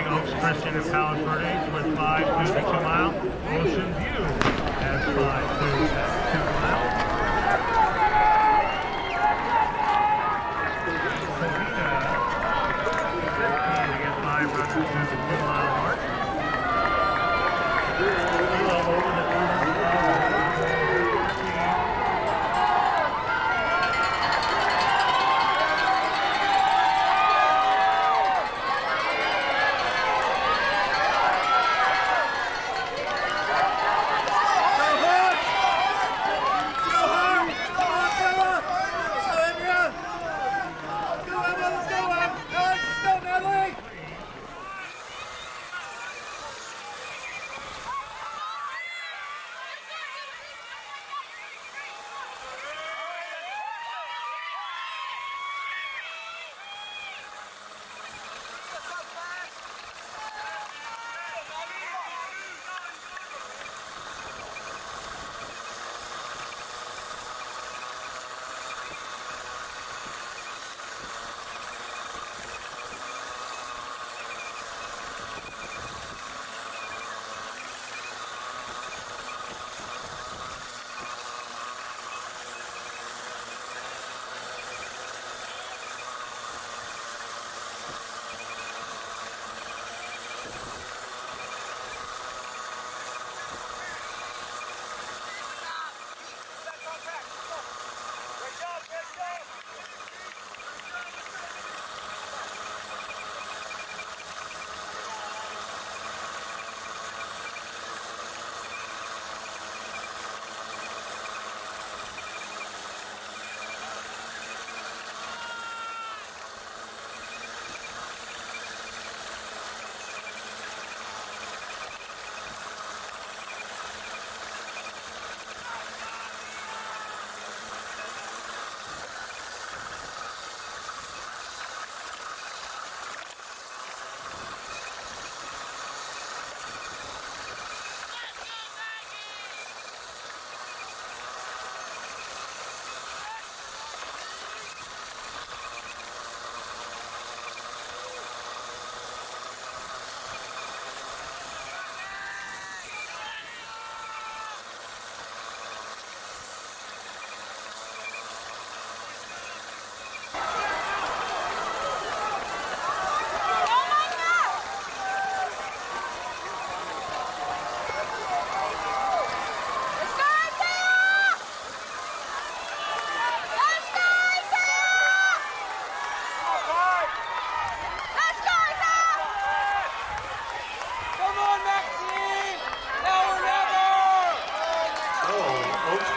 Oaks Christian and Palos Verdes with 5 through the 2 mile. Ocean View has 5 through the 2 mile. Covina 15 to get 5 rushes through the 2 mile mark. Over the 2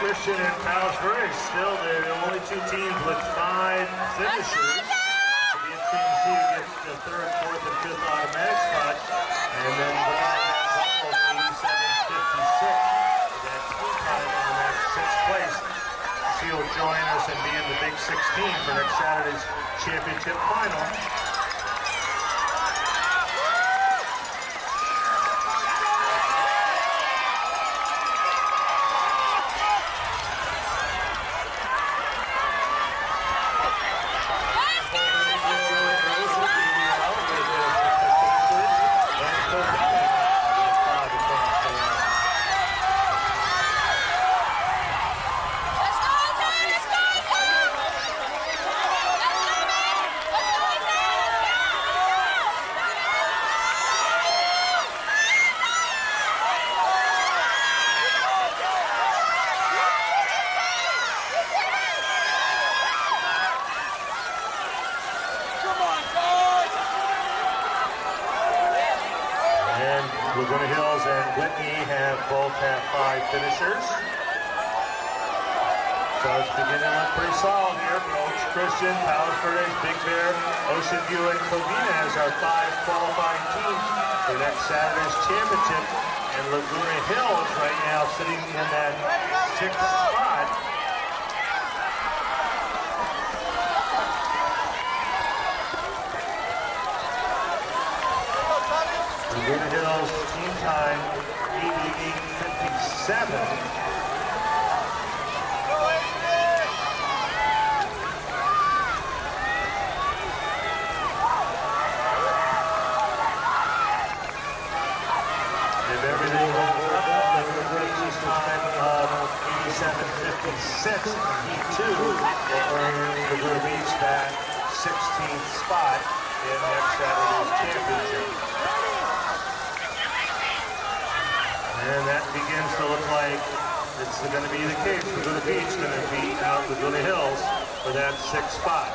Christian and Palos Verdes still the only 2 teams with 5 finishers. The interesting to see who gets the 3rd, 4th, and 5th automatic spot. And then almost 87.56. That team time on that 6th place. So you'll join us and be in the Big 16 for next Saturday's championship final. Laguna Hills and Whitney both have 5 finishers. So it's beginning to look pretty solid here for Oaks Christian, Palos Verdes, Big Bear, Ocean View, and Covina as our 5 qualifying teams for next Saturday's championship. And Laguna Hills right now sitting in that 6th spot. Laguna Hills team time 88.57. 16th spot in next Saturday's championship. And that begins to look like it's going to be the case. Laguna Beach is going to beat out Laguna Hills for that 6th spot.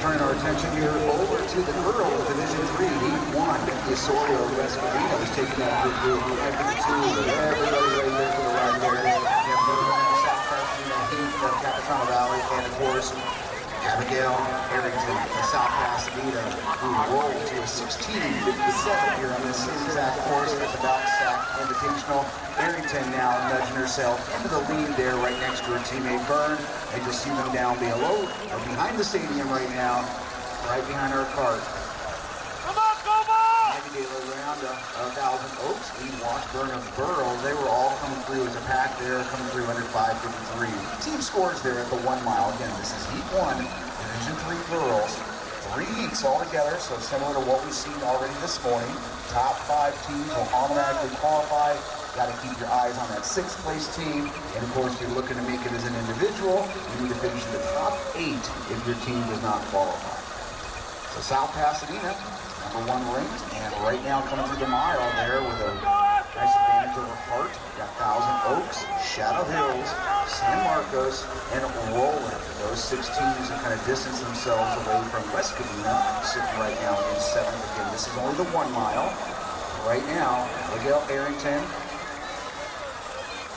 Turning our attention here over to the girls Division III, Heat 1. The Osorio West Covina was taking that good group. I think it's everybody right there for the ride there. You have the South Pasadena Heat of Capistrano Valley, and of course, Abigail Arrington of South Pasadena, who rolled to a 16:57 here on this exact course at the Bounce Sack Invitational. Arrington now nudging herself into the lead there right next to her teammate Byrne. I just see them down below, or behind the stadium right now, right behind our cart. Come on, come on! Abigail around 1,000 Oaks, Lee Washburn of Burrow. They were all coming through as a pack there, coming through under 5:53. Team scores there at the 1 mile. Again, this is Heat 1, Division III girls. 3 heats altogether, so similar to what we've seen already this morning. Top 5 teams will automatically qualify. Got to keep your eyes on that 6th place team. And of course, if you're looking to make it as an individual, you need to finish in the top 8 if your team does not qualify. So South Pasadena, #1 ranked, and right now coming through the mile there with a nice advantage over Hart. Got 1,000 Oaks, Shadow Hills, San Marcos, and Roland. Those 6 teams have kind of distanced themselves away from West Covina, sitting right now in 7th. Again, this is only the 1 mile. Right now, Abigail Arrington.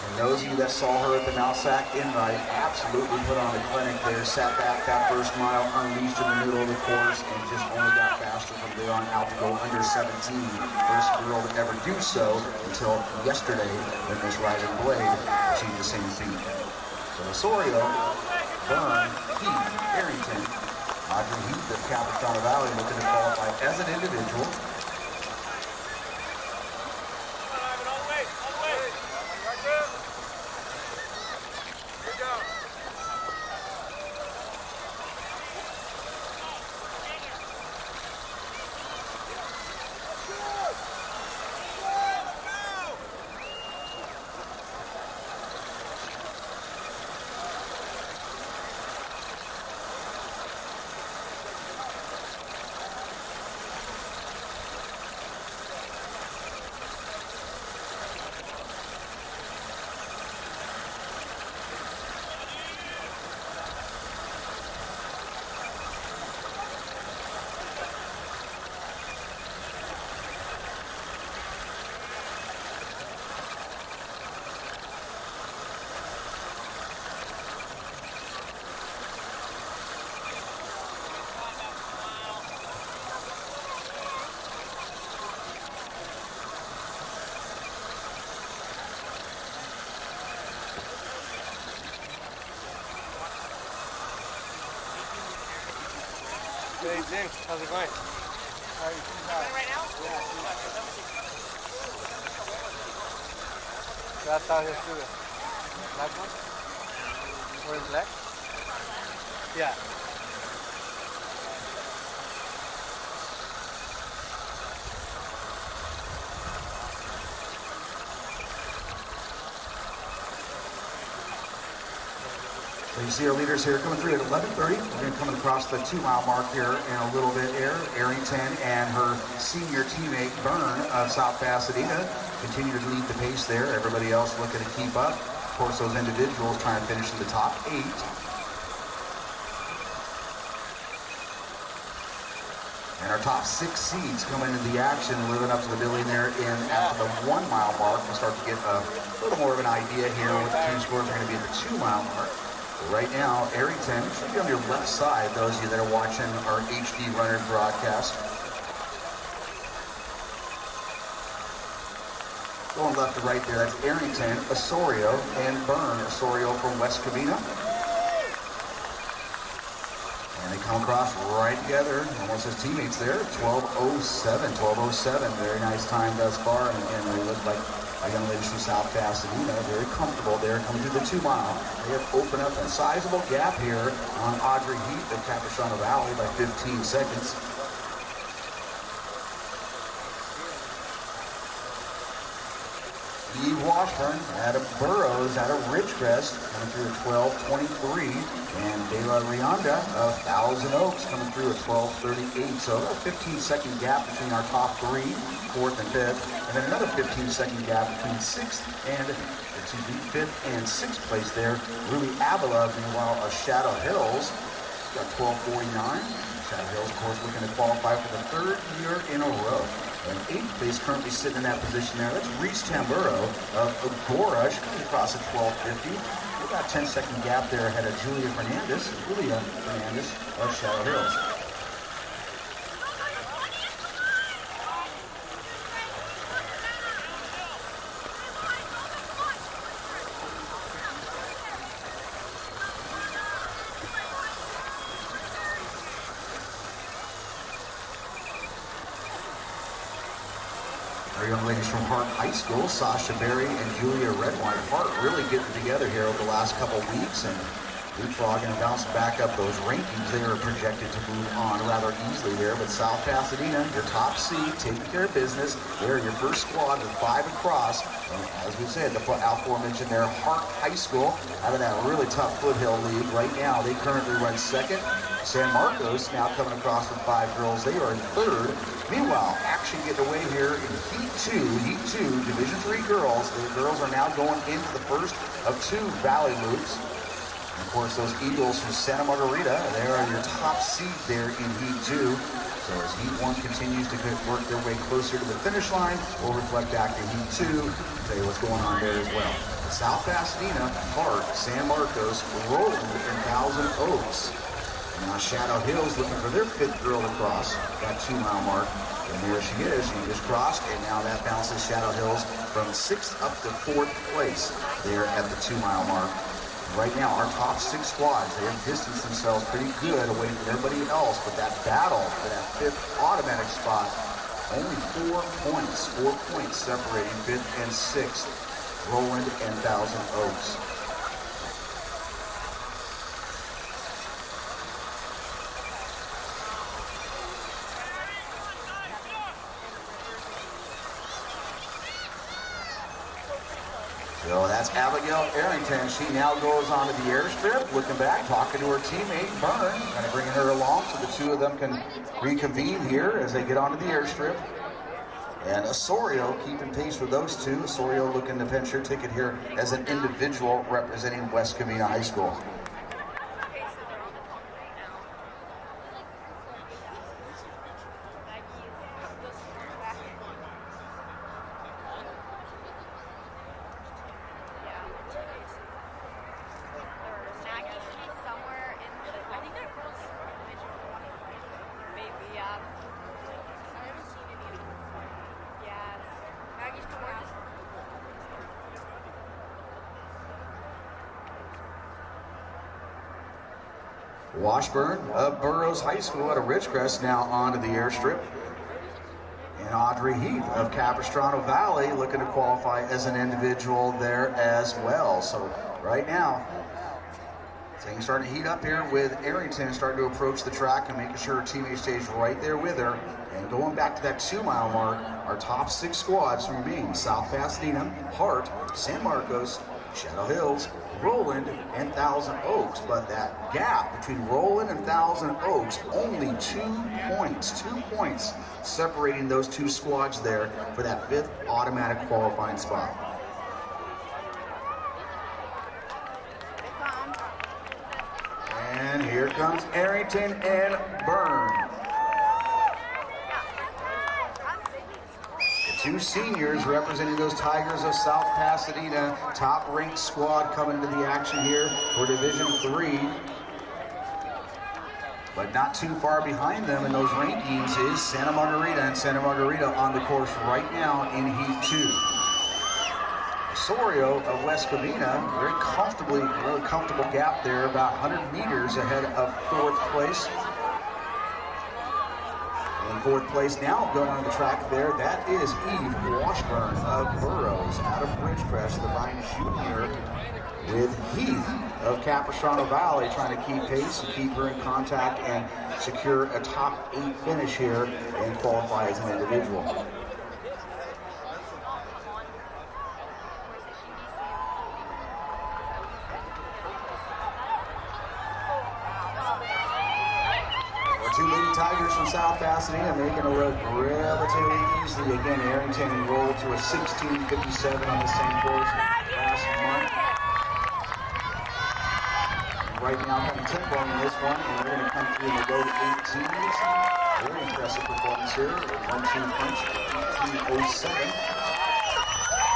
And those of you that saw her at the Malsac Invite absolutely put on a clinic there, sat back that first mile, unleashed in the middle of the course, and just only got faster from there on out to go under 17. First girl to ever do so until yesterday when Miss Rising Blade achieved the same feat. So Osorio, Byrne, Heath, Arrington, Audrey Heath of Capistrano Valley looking to qualify as an individual. Hey James, how's it going? How are you feeling right now? Yeah. That's how he'll do it. Black one? Where's black? Yeah. So you see our leaders here coming through at 11:30. We're going to come across the 2 mile mark here in a little bit here. Arrington and her senior teammate Byrne of South Pasadena continue to lead the pace there. Everybody else looking to keep up. Of course, those individuals trying to finish in the top 8. And our top 6 seeds coming into the action, living up to the billing there in after the 1 mile mark. We'll start to get a little more of an idea here what the team scores are going to be at the 2 mile mark. Right now, Arrington should be on your left side, those of you that are watching our HD Runners broadcast. Going left to right there, that's Arrington, Osorio, and Byrne. Osorio from West Covina. And they come across right together, almost as teammates there. 12:07, 12:07. Very nice time thus far, and they look like Our young ladies from South Pasadena, very comfortable there coming through the 2 mile. They have opened up a sizable gap here on Audrey Heath of Capistrano Valley by 15 seconds. Eve Washburn out of Burroughs, out of Ridgecrest, coming through at 12:23. And De La Rionda of Thousand Oaks coming through at 12:38. So a 15-second gap between our top 3, 4th and 5th. And then another 15-second gap between 5th and 6th place there. Ruby Avila, meanwhile, of Shadow Hills, got 12:49. Shadow Hills, of course, looking to qualify for the 3rd year in a row. And 8th place currently sitting in that position there. That's Reese Tamburo of Agora. She comes across at 12:50. We've got a 10-second gap there ahead of Julia Fernandez of Shadow Hills. Our young ladies from Hart High School, Sasha Berry and Julia Redwine. Hart really getting together here over the last couple weeks and leapfrogging and bouncing back up those rankings. They are projected to move on rather easily there. But South Pasadena, your top seed, taking care of business. They're your first squad with 5 across. And as we said, the aforementioned there, Hart High School, out of that really tough foothill league. Right now, they currently run 2nd. San Marcos now coming across with 5 girls. They are in 3rd. Meanwhile, action getting away here in Heat 2, Division III girls. The girls are now going into the first of 2 Valley loops. And of course, those Eagles from Santa Margarita, they are your top seed there in Heat 2. So as Heat 1 continues to work their way closer to the finish line, we'll reflect back to Heat 2 and tell you what's going on there as well. South Pasadena, Hart, San Marcos, Roland, and Thousand Oaks. Now Shadow Hills looking for their 5th girl to cross that 2 mile mark. And there she is. She just crossed, and now that bounces Shadow Hills from 6th up to 4th place there at the 2 mile mark. Right now, our top 6 squads, they have distanced themselves pretty good away from everybody else, but that battle for that 5th automatic spot, only 4 points separating 5th and 6th, Roland and Thousand Oaks. So that's Abigail Arrington. She now goes onto the airstrip, looking back, talking to her teammate, Byrne, kind of bringing her along so the 2 of them can reconvene here as they get onto the airstrip. And Osorio keeping pace with those 2. Osorio looking to pinch her ticket here as an individual representing West Covina High School. Washburn of Burroughs High School out of Ridgecrest now onto the airstrip. And Audrey Heath of Capistrano Valley looking to qualify as an individual there as well. So right now, things starting to heat up here with Arrington starting to approach the track and making sure her teammate stays right there with her. And going back to that 2 mile mark, our top 6 squads remain South Pasadena, Hart, San Marcos, Shadow Hills, Roland, and Thousand Oaks. But that gap between Roland and Thousand Oaks, only 2 points. 2 points separating those 2 squads there for that 5th automatic qualifying spot. And here comes Arrington and Byrne. The 2 seniors representing those Tigers of South Pasadena, top-ranked squad coming into the action here for Division III. But not too far behind them in those rankings is Santa Margarita, and Santa Margarita on the course right now in Heat 2. Osorio of West Covina, really comfortable gap there, about 100 meters ahead of 4th place. And In fourth place now, going on the track there, that is Eve Washburn of Burroughs out of Ridgecrest, the Vine Junior, with Heath of Capistrano Valley trying to keep pace and keep her in contact and secure a top 8 finish here and qualify as an individual. Two leading Tigers from South Pasadena making it look relatively easy. Again, Arrington rolled to a 16:57 on the same course last month. Right now, having tempo in this one, and they're going to come through in the low 18s. Very impressive performance here. 1-2 punch, 18:07.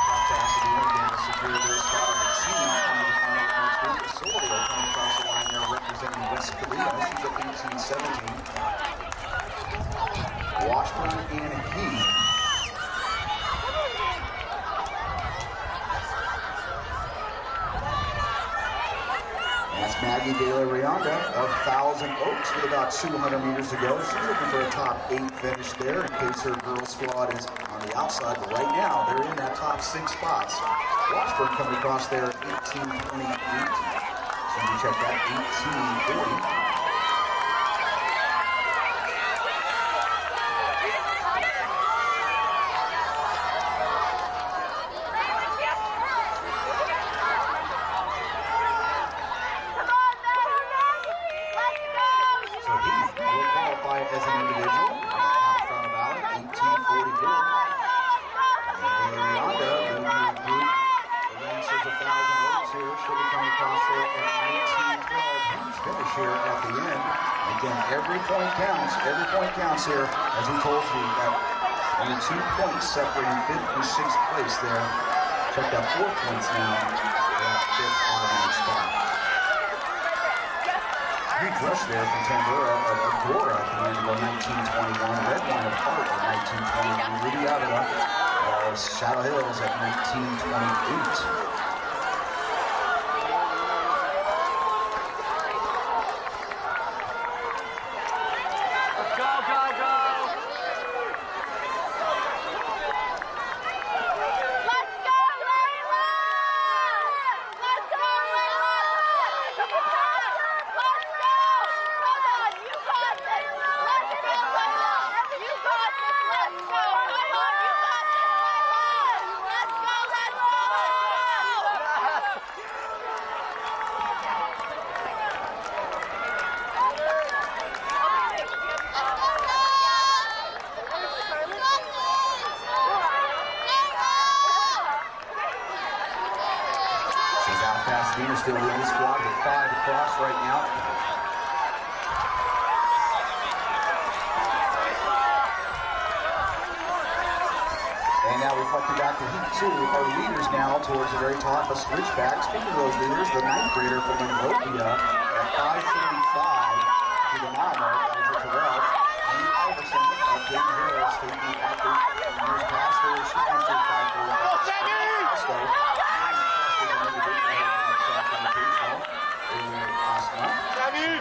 South Pasadena again to secure their spot on the team coming to the final next week. Solio coming across the line there representing West Covina. She's at 18:17. Washburn and Heath. That's Maggie De La Rionda of Thousand Oaks with about 200 meters to go. She's looking for a top 8 finish there in case her girls squad is on the outside. But right now, they're in that top 6 spots. Washburn coming across there at 18:28. So you check that, 18:40. As an individual, Capistrano Valley, 18:44. And De La Rionda, leading the group, the Lancers of Thousand Oaks here, should be coming across there at 19:12. Huge finish here at the end. Again, every point counts here. As we told you, that only 2 points separating 5th and 6th place there. Check that 4 points now for that 5th automatic spot. Huge rush there from Tambura of Agora at the end of 19:21. Redline of Hart at 19:21. Rudy Avila of Shadow Hills at 19:28. Pasadena still with the squad with 5 across right now. And now reflecting back to Heat 2, our leaders now towards the very top of switchback. Speaking of those leaders, the 9th grader from Monrovia at 5:35 to the mile mark, Isaac Terrell. And Iverson of Dayton Hills, taking the athlete in years past where she comes to 5:45.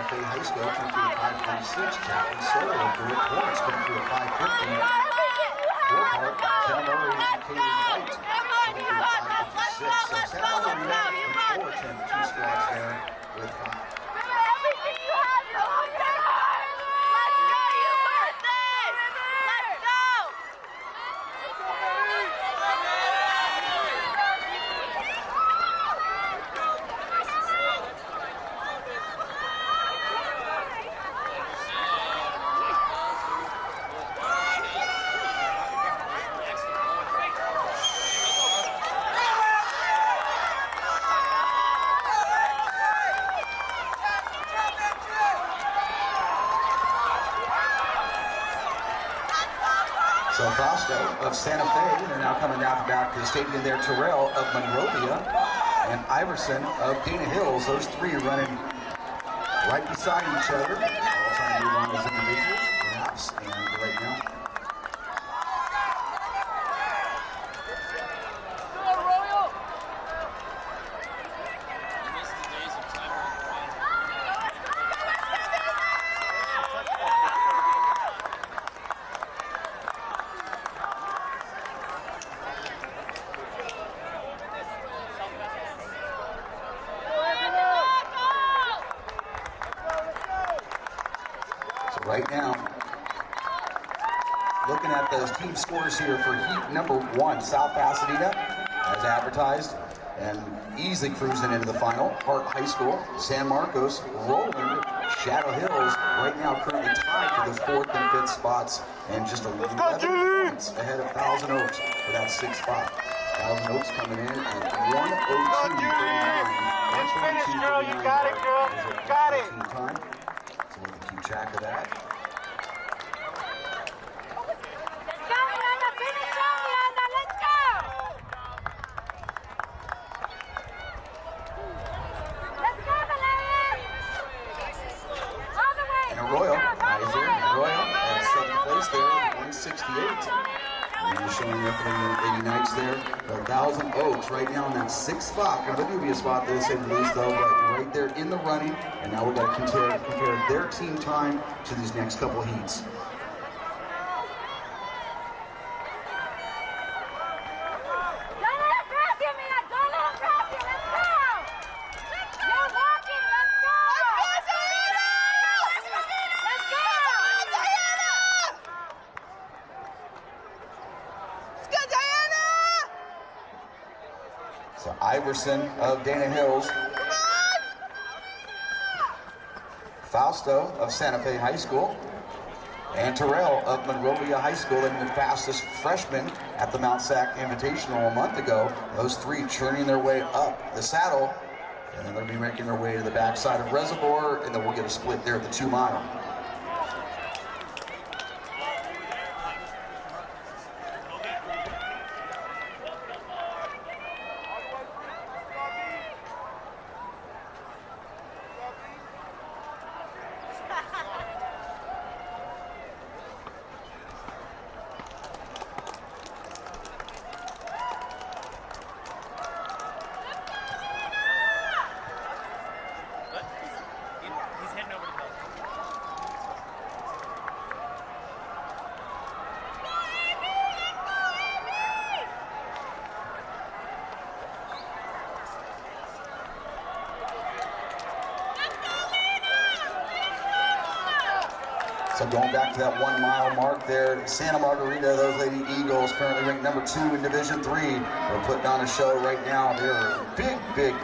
High School coming through a 5:26. Chapman Solo through it. Hornets coming through a 5:50. Warhart, Jen Murray, and Kaylee White coming through a 5:56. So Santa Maria and Fullerton, 2 squads there with 5. So Fausto of Santa Fe, they're now coming down back to the stadium there. Terrell of Monrovia and Iverson of Dana Hills. Those 3 running right beside each other. All trying to move on as individuals, perhaps. And right now, right now. Looking at those team scores here for heat number 1, South Pasadena, as advertised, and easily cruising into the final. Hart High School, San Marcos, Roland, Shadow Hills, right now currently tied for those 4th and 5th spots, and just 11 points ahead of Thousand Oaks for that 6th spot. Thousand Oaks coming in at 1:02:39. Let's finish, girl. You got it, girl. You got it. Time. So we can keep track of that. Arroyo, Isaac Arroyo at 7th place there, 168. And showing up for the Lady Knights there. The Thousand Oaks right now in that 6th spot. Kind of a dubious spot there, to say the least, though, but right there in the running. And now we've got to compare their team time to these next couple heats. So Iverson of Dana Hills, Fausto of Santa Fe High School, and Terrell of Monrovia High School, and the fastest freshman at the Mount Sac Invitational a month ago. Those 3 churning their way up the saddle, and then they'll be making their way to the backside of Reservoir, and then we'll get a split there at the 2 mile. So going back to that 1 mile mark there, Santa Margarita, those Lady Eagles, currently ranked number 2 in Division 3. We're putting on a show right now. They're a big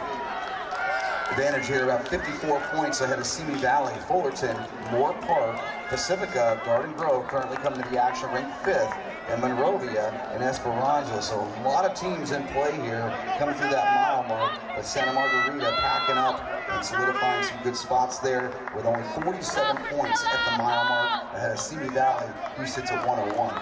advantage here, about 54 points ahead of Simi Valley, Fullerton, Moore Park, Pacifica, Garden Grove currently coming to the action, ranked 5th, and Monrovia and Esperanza. So a lot of teams in play here coming through that mile mark, but Santa Margarita packing up and solidifying some good spots there with only 47 points at the mile mark ahead of Simi Valley, who sits at 101.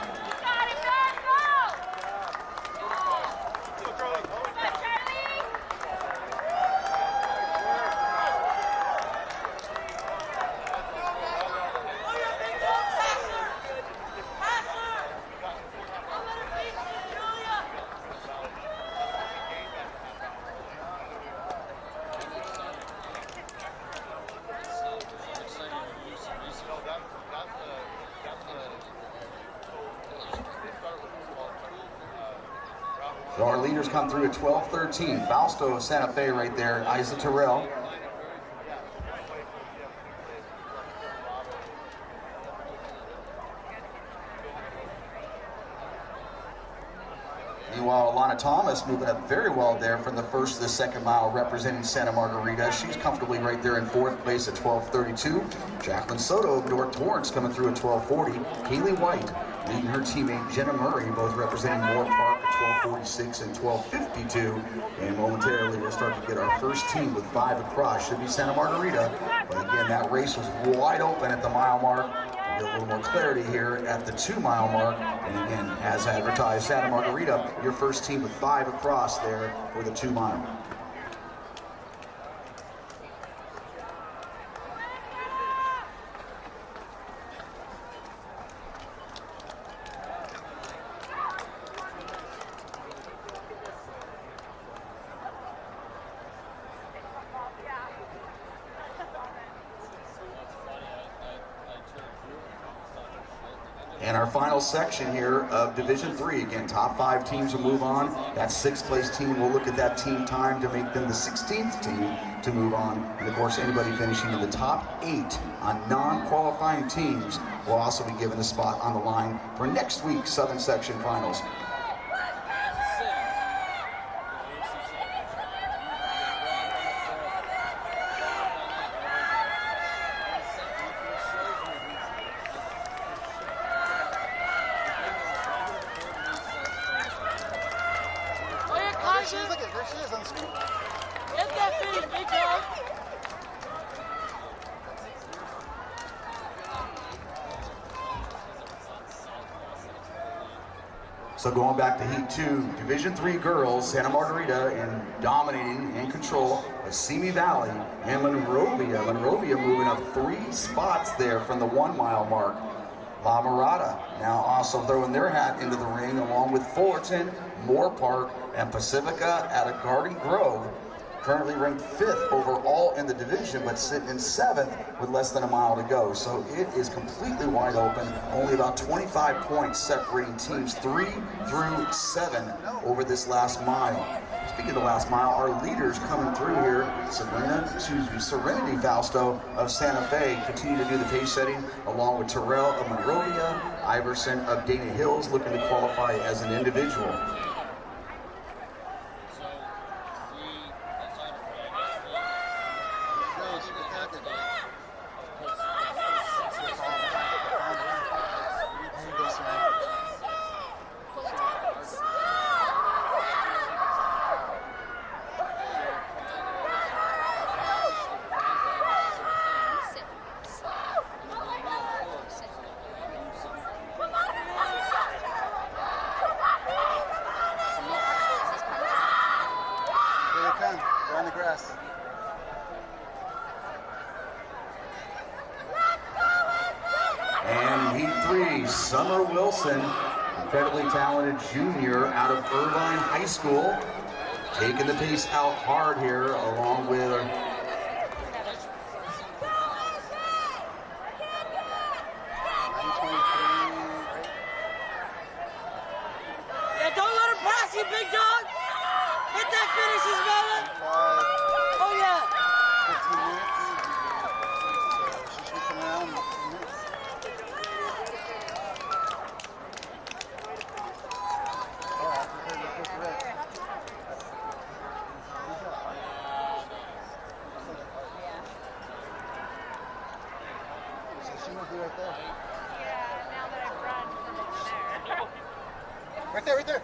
So our leaders come through at 12:13. Fausto of Santa Fe right there, Isa Terrell. Meanwhile, Alana Thomas moving up very well there from the 1st to the 2nd mile, representing Santa Margarita. She's comfortably right there in 4th place at 12:32. Jacqueline Soto of North Torrance coming through at 12:40. Kaylee White leading her teammate Jenna Murray, both representing Moore Park at 12:46 and 12:52. And momentarily we'll start to get our first team with 5 across. Should be Santa Margarita. But again, that race was wide open at the mile mark. We'll get a little more clarity here at the 2 mile mark. And again, as advertised, Santa Margarita, your first team with 5 across there for the 2 mile. And our final section here of Division 3, again, top 5 teams will move on. That 6th place team will look at that team time to make them the 16th team. to move on. And of course, anybody finishing in the top 8 on non-qualifying teams will also be given a spot on the line for next week's Southern Section Finals. There she is on the screen. Get that finish, big dog. So going back to Heat 2, Division 3 girls, Santa Margarita, and dominating in control of Simi Valley and Monrovia. Monrovia moving up 3 spots there from the 1 mile mark. La Mirada now also throwing their hat into the ring along with Fullerton, Moore Park, and Pacifica out of Garden Grove. Currently ranked 5th overall in the division, but sitting in 7th with less than a mile to go. So it is completely wide open. Only about 25 points separating teams 3 through 7 over this last mile. Speaking of the last mile, our leaders coming through here, Serenity Fausto of Santa Fe, continue to do the pace setting, along with Terrell of Monrovia, Iverson of Dana Hills, looking to qualify as an individual. They're on the grass. And in Heat 3, Summer Wilson, incredibly talented junior out of Irvine High School, taking the pace out hard here along with Yeah, don't let her pass you, big dog. Hit that finish, Isabella. Oh, yeah. 15 minutes. So she should come around in 15 minutes. Oh, I prefer the first red. So she must be right there. Yeah, now that I've run from over there. Right there, right there.